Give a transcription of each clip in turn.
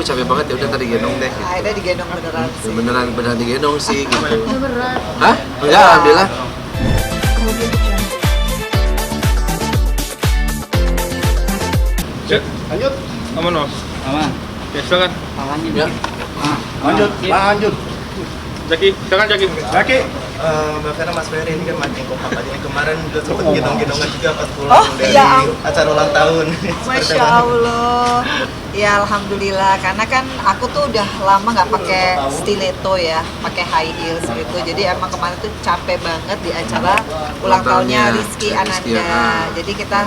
capek banget ya udah tadi gendong deh. Gitu. Akhirnya digendong beneran sih. Beneran digendong sih gitu. Berat. Hah? Enggak, alhamdulillah. Cek, lanjut. Aman, Mas. Aman. Ya, silakan. Tangannya Ya. dikit. Lanjut. Jaki, silakan Jaki. Jaki. Mbak Vera, Mas Ferry ini kan makin kompak aja. Kemarin udah sempet gendong-gendongan juga pas pulang Oh, dari iya. acara ulang tahun. Masya Allah. Ya alhamdulillah, karena kan aku tuh udah lama nggak pakai stiletto ya, pakai high heels gitu. Jadi emang kemarin tuh capek banget di acara ulang tahunnya Rizky Ananda. Jadi kita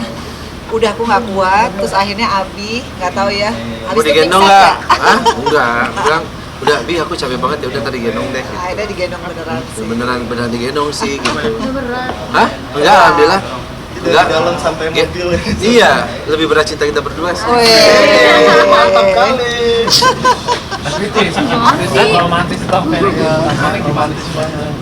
udah aku nggak kuat, terus akhirnya Abi nggak tahu ya. Mau Habis itu digendong pingsan nggak? nggak? Hah? Enggak. Bilang udah Bi aku capek banget ya udah tadi gendong deh. Gitu. Akhirnya digendong beneran sih. Beneran digendong sih gitu. Berat. Hah? Enggak, alhamdulillah. Itu dari dalam sampai mobil. Iya, lebih berat cinta kita berdua sih. Mantap kali. Romantis dong, kayak romantis banget.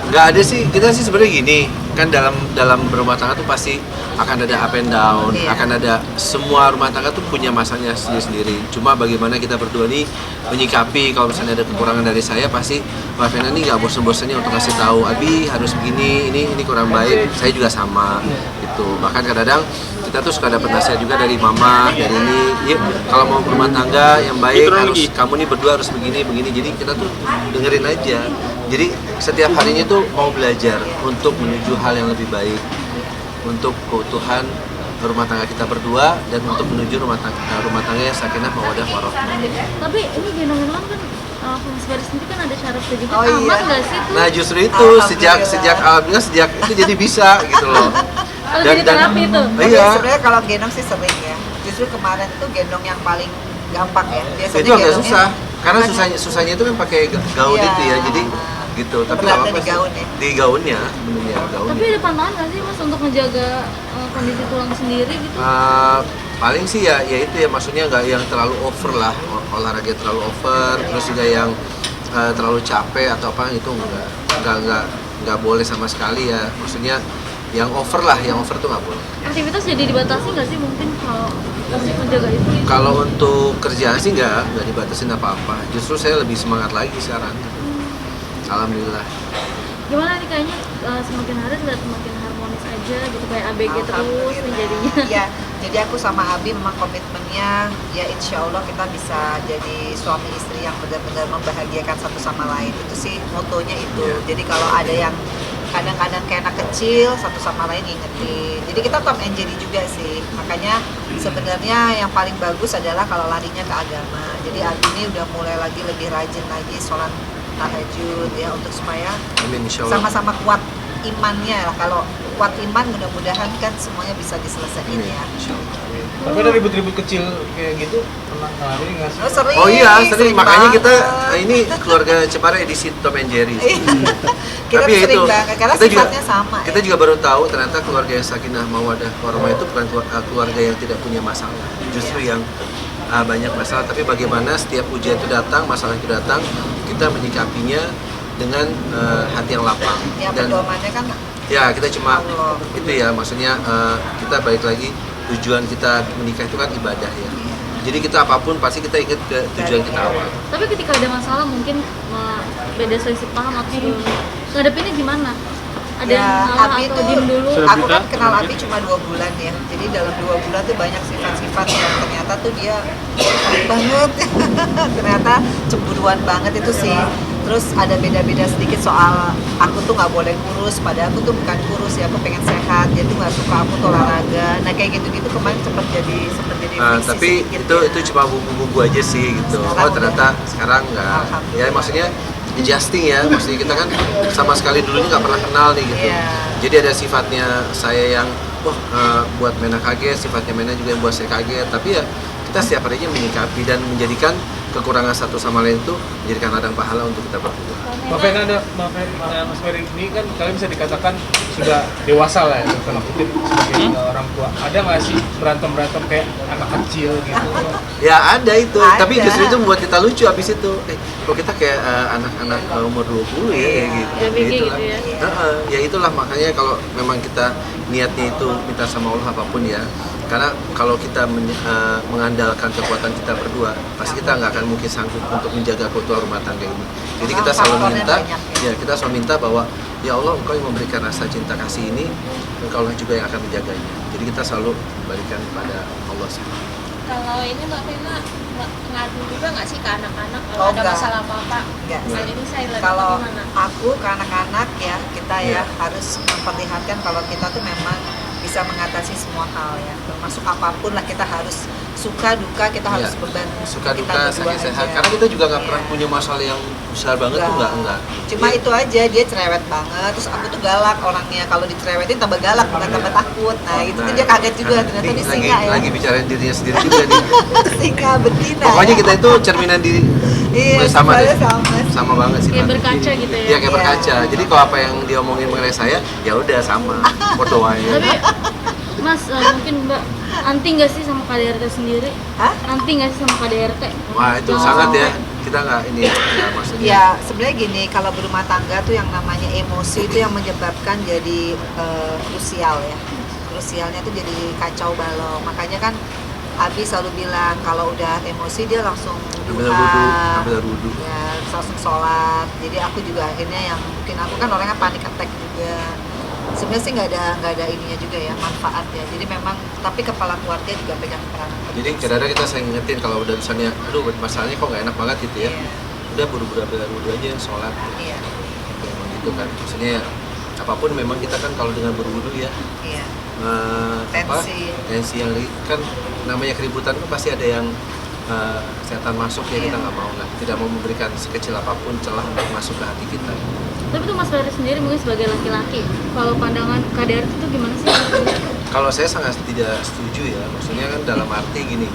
Nggak ada sih, kita sih sebenarnya gini kan dalam berumah tangga tuh pasti akan ada up and down, Iya. akan ada semua rumah tangga tuh punya masanya sendiri-sendiri. Cuma bagaimana kita berdua nih menyikapi kalau misalnya ada kekurangan dari saya, pasti Mbak Vena nih nggak bosan-bosannya untuk kasih tahu Abi harus begini, ini kurang baik. Saya juga sama gitu. Bahkan kadang-kadang kita tuh suka dapat nasihat juga dari mama, dari ini. Yuk, kalau mau berumah tangga yang baik harus kamu nih berdua harus begini. Jadi kita tuh dengerin aja. Jadi setiap harinya tuh mau belajar untuk menuju hal yang lebih baik, untuk keutuhan rumah tangga kita berdua dan untuk menuju rumah tangga yang sakinah mawaddah warahmah. Tapi ini gendong-gendongan kan Mas Faris sendiri kan ada syaratnya juga. Oh, iya. Aman nggak sih tuh? Nah justru itu sejak alhamdulillah sejak itu jadi bisa gitu loh. Oh, jadi terapi itu. Tapi Iya. sebenarnya kalau gendong sih sering ya. Justru kemarin tuh gendong yang paling gampang ya. Biasanya Itu agak gendongnya susah karena susahnya itu kan pakai gaun Iya. itu ya, jadi gitu. Tapi Beratnya nggak apa-apa di gaun sih. ya? Di gaunnya sebenarnya gaunnya. Tapi ada pantangan nggak sih Mas untuk menjaga kondisi tulang sendiri gitu? Paling sih ya itu ya maksudnya nggak yang terlalu over lah, olahraga terlalu over, terus juga yang terlalu capek atau apa itu nggak boleh sama sekali ya. Maksudnya yang over lah, yang over tuh nggak boleh. Aktivitas jadi dibatasi nggak sih mungkin kalau masih menjaga itu? Kalau untuk kerjaan sih nggak dibatasin apa-apa. Justru saya lebih semangat lagi sekarang. Alhamdulillah. Gimana nih kayaknya semakin hari terlihat semakin harmonis aja gitu kayak ABG terus nih jadinya. Iya, jadi aku sama Abi memang komitmennya ya insya Allah kita bisa jadi suami istri yang benar-benar membahagiakan satu sama lain. Itu sih motonya itu. Iya. Jadi kalau ada yang kadang-kadang kayak anak kecil satu sama lain ingetin. Jadi kita Tom and Jerry juga sih. Makanya sebenarnya yang paling bagus adalah kalau larinya ke agama. Jadi Abi ini udah mulai lagi lebih rajin lagi sholat tahajud ya untuk supaya Amin insyaallah. sama-sama kuat imannya lah. Kalau kuat iman mudah-mudahan kan semuanya bisa diselesaikan ya. Insyaallah. Tapi ada ribut-ribut kecil kayak gitu pernah ngalamin nggak sih? Oh, sering. Oh iya sering, makanya kita banget. ini keluarga Cepara edisi Tom and Jerry. Kita Tapi tuh ya sering itu, banget karena kita juga- sifatnya sama. Kita juga baru tahu ternyata keluarga yang sakinah mawaddah warahmah itu bukan keluarga yang tidak punya masalah, justru yang banyak masalah. Tapi bagaimana setiap ujian itu datang, masalah itu datang, kita menyikapinya dengan hati yang lapang. Ya Dan pedomannya kan ya kita cuma Allah. itu ya maksudnya kita balik lagi tujuan kita menikah itu kan ibadah ya. Jadi kita apapun pasti kita ingat ke tujuan kita awal. Tapi ketika ada masalah mungkin beda selisih paham atau ngadepinnya gimana? Ada ya, yang ngalah Abi atau tuh, diem dulu? aku kan kenal Abi cuma 2 bulan ya. Jadi dalam 2 bulan tuh banyak sifat-sifat yang ternyata tuh dia baik banget. Ternyata cemburuan banget itu sih. Terus ada beda-beda sedikit soal aku tuh nggak boleh kurus, padahal aku tuh bukan kurus ya, aku pengen sehat. Dia tuh nggak suka aku tuh olahraga. Nah kayak gitu-gitu kemarin sempet jadi friksi Tapi sedikit itu ya. cuma bumbu-bumbu aja sih gitu. Sekarang Oh ternyata sekarang enggak. Ya maksudnya adjusting ya. Maksudnya kita kan sama sekali dulunya nggak pernah kenal nih gitu. Iya. Jadi ada sifatnya saya yang buat Mena kaget, sifatnya Mena juga yang buat saya kaget. Tapi ya kita setiap harinya menyikapi dan menjadikan kekurangan satu sama lain itu menjadikan ladang pahala untuk kita berdua. Mbak Vena Mas Ferry ini kan kalian bisa dikatakan sudah dewasa lah ya, tanda kutip sebagai orang tua. Ada nggak sih berantem kayak anak kecil gitu? Ya ada itu, Ada. tapi justru itu membuat kita lucu abis itu. Kok kita kayak anak-anak umur 20 ya kayak gitu. Ya, begitu itulah. ya. Ya itulah makanya kalau memang kita niatnya itu minta sama Allah apapun ya. Karena kalau kita mengandalkan kekuatan kita berdua, pasti kita nggak akan mungkin sanggup untuk menjaga keutuhan rumah tangga ini. Jadi kita selalu Faktornya minta, banyak, ya kita selalu minta bahwa ya Allah, Engkau yang memberikan rasa cinta kasih ini, Engkau lah juga yang akan menjaganya. Jadi kita selalu kembalikan kepada Allah SWT. Kalau ini Mbak Vena ngadu juga nggak sih ke anak-anak kalau Oh, ada enggak. masalah apa-apa? Enggak. Kali ini silent Kalau atau gimana? aku ke anak-anak ya, kita ya Iya. harus memperlihatkan kalau kita tuh memang bisa mengatasi semua hal ya, termasuk apapun lah kita harus suka duka kita harus Iya. beban Suka kita duka, berdua sakit sehat. aja. Karena kita juga nggak Iya. pernah punya masalah yang besar banget tuh enggak. Cuma Iya. itu aja, dia cerewet banget, terus aku tuh galak orangnya, kalau dicerewetin tambah galak, bukan tambah takut. Nah itu tuh dia kaget juga, ternyata ini dia singa ya. lagi bicarain dirinya sendiri juga nih. Singa betina. Pokoknya ya. kita itu cerminan diri. Iya, sama deh. sebenarnya sama. Sama banget sih. Kayak Pak. berkaca gitu ya. Iya kayak Iya. berkaca. Jadi kalau apa yang diomongin mengenai saya, ya udah sama. Foto aja. Tapi Mas, mungkin Mbak anti nggak sih sama KDRT sendiri? Hah? Anti nggak sih sama KDRT? Wah itu Jangan sangat ya. sampai- Kita nggak ini ya maksudnya. Ya sebenarnya gini, kalau berumah tangga tuh yang namanya emosi itu yang menyebabkan jadi krusial ya. Krusialnya tuh jadi kacau balau. Makanya kan Abi selalu bilang kalau udah emosi dia langsung Ambil duha, wudhu. ya langsung sholat. Jadi aku juga akhirnya yang mungkin aku kan orangnya panik attack juga. Sebenarnya sih nggak ada ininya juga ya, manfaat ya. Jadi memang tapi kepala keluarga juga pegang peran. Jadi kadang-kadang kita sering ngingetin kalau udah misalnya, aduh masalahnya kok nggak enak banget gitu ya. Iya. Udah buru-buru ambil wudhu aja, sholat. Iya, Memang gitu kan. Maksudnya ya, apapun memang kita kan kalau dengan berwudhu ya. iya. Tensi. Tensi yang kan namanya keributan kan pasti ada yang setan masuk ya, kita nggak mau lah, tidak mau memberikan sekecil apapun celah untuk masuk ke hati kita. Tapi tuh Mas Ferry sendiri mungkin sebagai laki-laki, kalau pandangan KDRT itu gimana sih? Kalau saya sangat tidak setuju ya, maksudnya kan dalam arti gini,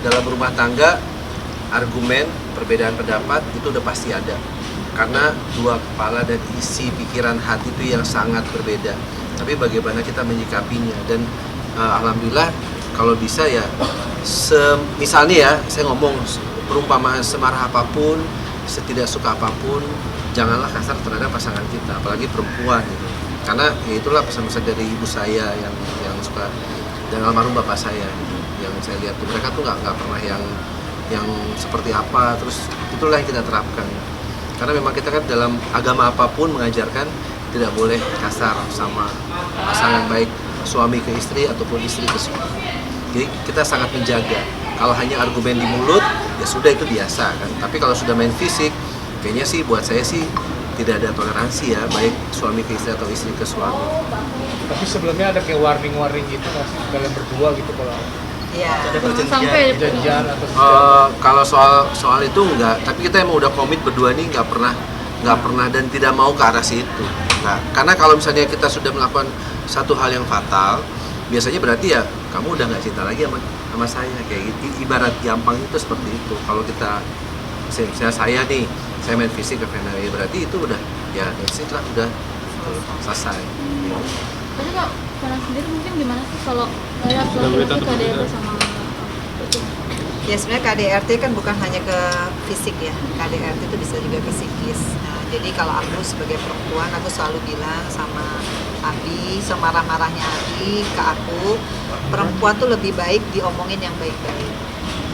dalam rumah tangga argumen perbedaan pendapat itu udah pasti ada, karena dua kepala dan isi pikiran hati itu yang sangat berbeda. Tapi bagaimana kita menyikapinya, dan alhamdulillah kalau bisa ya, misalnya ya saya ngomong perumpamaan semarah apapun, setidak suka apapun, janganlah kasar terhadap pasangan kita, apalagi perempuan gitu. Karena ya itulah pesan-pesan dari ibu saya yang suka, dan almarhum bapak saya gitu, yang saya lihat tuh mereka tuh nggak pernah yang seperti apa, terus itulah yang kita terapkan. Karena memang kita kan dalam agama apapun mengajarkan tidak boleh kasar sama pasangan, baik suami ke istri ataupun istri ke suami. Jadi kita sangat menjaga. Kalau hanya argumen di mulut ya sudah, itu biasa kan. Tapi kalau sudah main fisik, kayaknya sih buat saya sih tidak ada toleransi ya, baik suami ke istri atau istri ke suami. Tapi sebelumnya ada kayak warning gitu nggak sih kalian berdua gitu kalau Iya. Ada Jangan perjanjian. sampai perjanjian atau Kalau soal itu enggak, tapi kita emang udah komit berdua nih, nggak pernah dan tidak mau ke arah situ. Nah, karena kalau misalnya kita sudah melakukan satu hal yang fatal, biasanya berarti ya kamu udah nggak cinta lagi sama saya, kayak gitu. Ibarat gampang itu seperti itu. Kalau kita misalnya saya nih, saya main fisik ke Vena, ya berarti itu udah ya that's it lah, udah selesai. Tapi Kak, Vena sendiri mungkin gimana sih kalau lihat laki-laki KDRT sama itu? Ya sebenarnya KDRT kan bukan hanya ke fisik ya, KDRT itu bisa juga ke psikis. Nah, jadi kalau aku sebagai perempuan, aku selalu bilang sama Abi, semarah-marahnya Abi ke aku, perempuan tuh lebih baik diomongin yang baik-baik.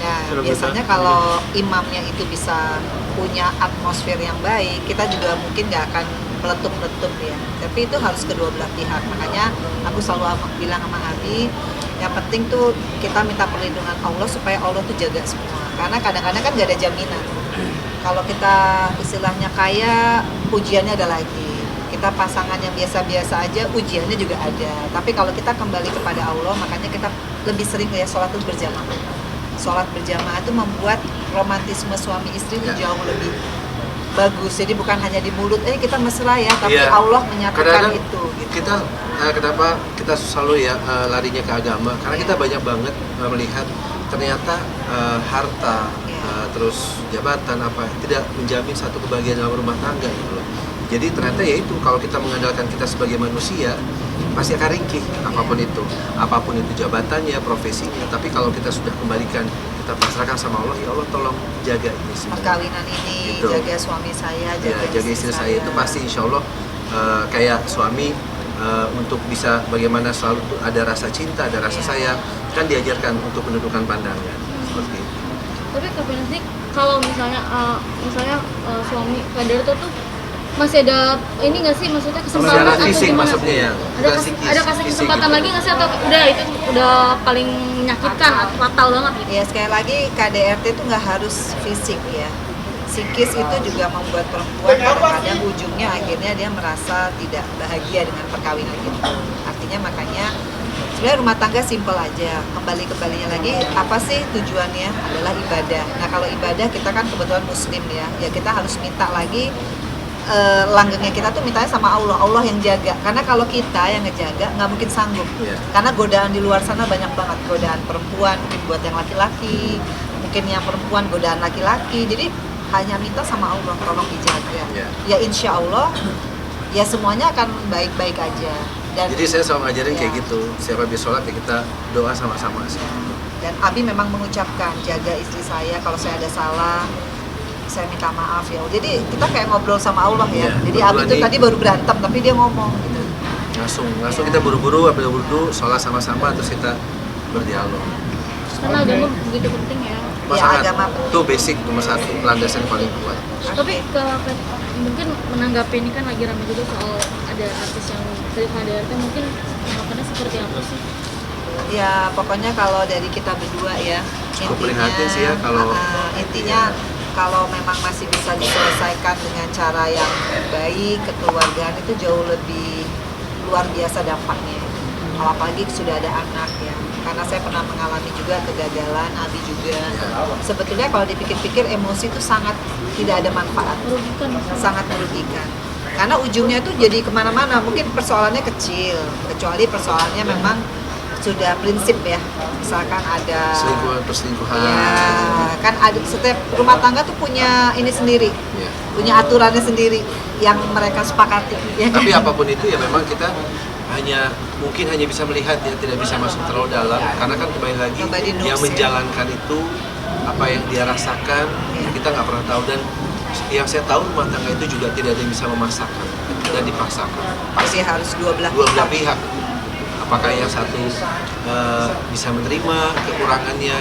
Nah biasanya kalau imamnya itu bisa punya atmosfer yang baik, kita juga mungkin nggak akan meletup-letup ya. Tapi itu harus kedua belah pihak. Makanya aku selalu bilang sama Abi, yang penting tuh kita minta perlindungan Allah supaya Allah tuh jaga semua. Karena kadang-kadang kan gak ada jaminan. Kalau kita istilahnya kaya, ujiannya ada lagi. Kita pasangan yang biasa-biasa aja, ujiannya juga ada. Tapi kalau kita kembali kepada Allah, makanya kita lebih sering ya sholat itu berjamaah. Sholat berjamaah itu membuat romantisme suami istri itu Ya. jauh lebih bagus. Jadi bukan hanya di mulut, kita mesra ya, tapi Iya. Allah menyatukan Kadang-kadang itu. Gitu. Kita kenapa kita selalu ya larinya ke agama, karena kita banyak banget melihat ternyata harta terus jabatan apa tidak menjamin satu kebahagiaan dalam rumah tangga gitu loh. Jadi ternyata ya itu, kalau kita mengandalkan kita sebagai manusia pasti akan ringkih apapun itu jabatannya, profesinya. Tapi kalau kita sudah kembalikan, kita pasrahkan sama Allah, ya Allah tolong jaga ini semua. Perkawinan ini, Gitu. jaga suami saya, Ya, jaga istri saya itu pasti insya Allah kayak suami untuk bisa bagaimana selalu ada rasa cinta, ada rasa sayang, kan diajarkan untuk menundukkan pandangan seperti itu. Tapi Kak Venus, kalau misalnya suami KDRT tuh masih ada ini nggak sih, maksudnya kesempatan Secara atau fisik gimana? maksudnya ya? Ada kasih kesempatan lagi nggak sih, atau udah itu udah paling menyakitkan atau fatal banget gitu? Ya sekali lagi KDRT itu nggak harus fisik ya. Psikis itu juga membuat perempuan kadang-kadang ujungnya akhirnya dia merasa tidak bahagia dengan perkawinan itu. Artinya makanya sebenarnya rumah tangga simpel aja. Kembalinya lagi apa sih tujuannya? Adalah ibadah. Nah kalau ibadah kita kan kebetulan muslim ya. Ya kita harus minta lagi langgengnya kita tuh mintanya sama Allah, Allah yang jaga. Karena kalau kita yang ngejaga nggak mungkin sanggup. Karena godaan di luar sana banyak banget, godaan perempuan mungkin buat yang laki-laki, mungkin yang perempuan godaan laki-laki. Jadi hanya minta sama Allah tolong dijaga. Ya insya Allah ya semuanya akan baik-baik aja. Dan jadi saya selalu ngajarin kayak gitu, siapa habis sholat ya kita doa sama-sama sih. Dan Abi memang mengucapkan jaga istri saya, kalau saya ada salah saya minta maaf ya. Jadi kita kayak ngobrol sama Allah ya. Jadi Abi itu tadi baru berantem tapi dia ngomong gitu. Langsung kita buru-buru ambil wudu, sholat sama-sama terus kita berdialog. Karena agama begitu penting ya. Agama itu basic nomor 1, landasan paling kuat. Tapi mungkin menanggapi ini kan lagi ramai juga soal ada artis yang dari KDRT, mungkin tanggapannya seperti apa sih? Ya pokoknya kalau dari kita berdua ya, cukup prihatin sih ya kalau intinya kalau memang masih bisa diselesaikan dengan cara yang baik, kekeluargaan itu jauh lebih luar biasa dampaknya. Kalau apalagi sudah ada anak ya. Karena saya pernah mengalami juga kegagalan, Abi juga. Sebetulnya kalau dipikir-pikir emosi itu sangat tidak ada manfaat, sangat merugikan. Karena ujungnya itu jadi kemana-mana. Mungkin persoalannya kecil, kecuali persoalannya memang sudah prinsip ya. Misalkan ada perselingkuhan. Ya, kan ada setiap rumah tangga tuh punya ini sendiri, punya aturannya sendiri yang mereka sepakati. Ya. Tapi apapun itu ya memang kita mungkin hanya bisa melihat ya, tidak bisa masuk terlalu dalam karena kan kembali lagi yang menjalankan itu apa yang dia rasakan kita nggak pernah tahu. Dan yang saya tahu rumah tangga itu juga tidak ada yang bisa memaksakan dan dipaksakan, pasti harus dua belah pihak. Apakah yang satu bisa menerima kekurangannya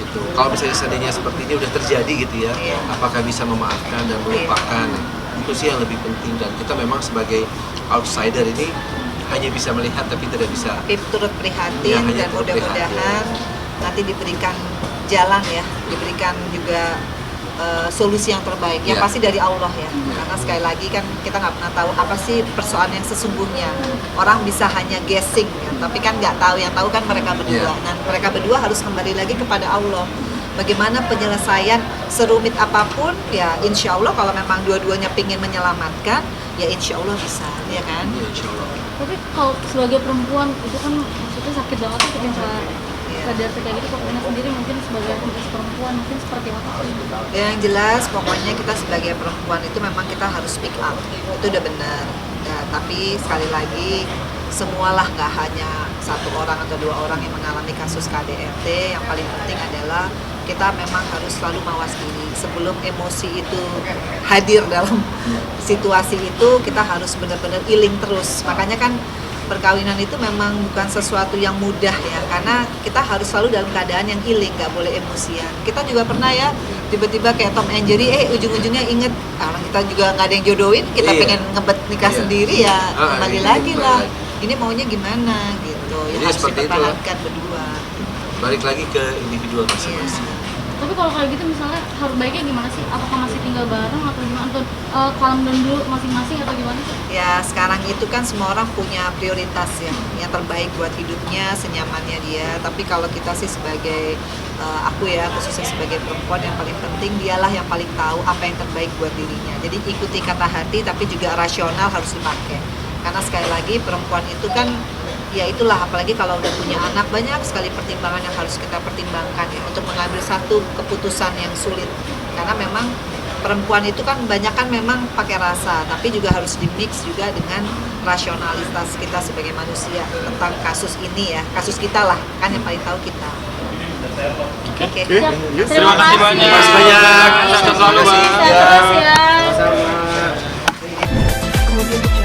gitu. Kalau misalnya seandainya seperti ini udah terjadi gitu ya, apakah bisa memaafkan dan melupakan, itu sih yang lebih penting. Dan kita memang sebagai outsider ini hanya bisa melihat tapi tidak bisa. Tapi turut prihatin dan mudah-mudahan nanti diberikan jalan ya, diberikan juga solusi yang terbaik. Yang pasti dari Allah ya. Karena sekali lagi kan kita nggak pernah tahu apa sih persoalan yang sesungguhnya. Orang bisa hanya guessing ya, tapi kan nggak tahu. Yang tahu kan mereka berdua. Dan mereka berdua harus kembali lagi kepada Allah. Bagaimana penyelesaian serumit apapun ya, insya Allah kalau memang dua-duanya ingin menyelamatkan ya insya Allah bisa, ya kan? Ya, insya Allah. Tapi kalau sebagai perempuan itu kan maksudnya sakit banget tuh ketika KDRT kayak gitu. Kok sendiri mungkin sebagai aktivis perempuan mungkin seperti apa sih? Yang jelas pokoknya kita sebagai perempuan itu memang kita harus speak up, itu udah benar. Ya, tapi sekali lagi semualah, nggak hanya satu orang atau dua orang yang mengalami kasus KDRT. Yang paling penting adalah kita memang harus selalu mawas diri sebelum emosi itu hadir dalam situasi itu. Kita harus benar-benar healing terus. Makanya kan perkawinan itu memang bukan sesuatu yang mudah ya, karena kita harus selalu dalam keadaan yang healing, nggak boleh emosian. Kita juga pernah ya tiba-tiba kayak Tom and Jerry, ujung-ujungnya inget karena kita juga nggak ada yang jodohin, kita pengen ngebet nikah sendiri ya, kembali lagi lah. Ini maunya gimana gitu, ya harus dipertahankan berdua. Balik lagi ke individual masing-masing. Tapi kalau kayak gitu misalnya harus baiknya gimana sih? Apakah masih tinggal bareng atau gimana? Atau calm down dulu masing-masing atau gimana sih? Ya sekarang itu kan semua orang punya prioritas ya, yang terbaik buat hidupnya, senyamannya dia. Tapi kalau kita sih sebagai aku ya, khususnya sebagai perempuan, yang paling penting dialah yang paling tahu apa yang terbaik buat dirinya. Jadi ikuti kata hati tapi juga rasional harus dipakai. Karena sekali lagi perempuan itu kan ya itulah, apalagi kalau udah punya anak, banyak sekali pertimbangan yang harus kita pertimbangkan ya untuk mengambil satu keputusan yang sulit. Karena memang perempuan itu kan banyak kan memang pakai rasa, tapi juga harus dimix juga dengan rasionalitas kita sebagai manusia tentang kasus ini ya, kasus kita lah, kan yang paling tahu kita. Oke. Terima kasih banyak. Terima kasih banyak. Terima kasih ya. Kemudian